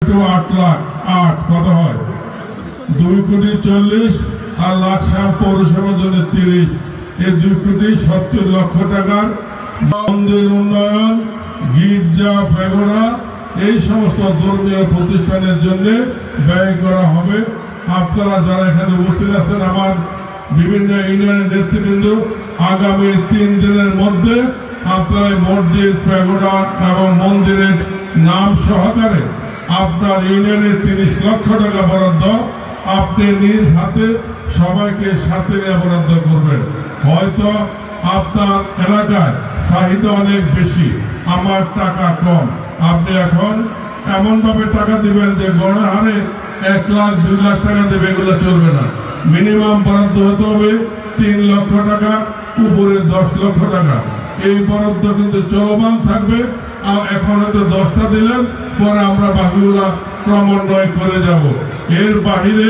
Two 8 lakh 8 কত হয় 2,40,00,000 আর লাকসাম পৌরসভার জন্য 30 এই 2,70,00,000 টাকার মন্দির উন্নয়ন গির্জা প্যাগোডা এই সমস্ত ধর্মীয় প্রতিষ্ঠানের জন্য ব্যয় করা হবে। আপনারা যারা এখানে উপস্থিত আছেন আমার বিভিন্ন ইউনিয়নের নেতৃবৃন্দ আগামী 3 দিনের মধ্যে আপনারা মসজিদ প্যাগোডা এবং মন্দিরের নাম সহকারে আপনার ইউনিয়নের 30 লক্ষ টাকা বরাদ্দ আপনি নিজ হাতে সবাইকে সাথে নিয়ে বরাদ্দ করবেন। হয়তো আপনার এলাকায় চাহিদা অনেক বেশি, আমার টাকা কম, আপনি এখন এমনভাবে টাকা দিবেন যে গড়ে হারে 1 লাখ 2 লাখ টাকা দেবে, এগুলো চলবে না। মিনিমাম বরাদ্দ হতে হবে 3 লক্ষ টাকা, উপরে 10 লক্ষ টাকা। এই বরাদ্দ কিন্তু চলমান থাকবে। আর এখন হয়তো 10টা দিলেন, পরে আমরা বাকিগুলা ক্রমান্বয় করে যাব। এর বাহিরে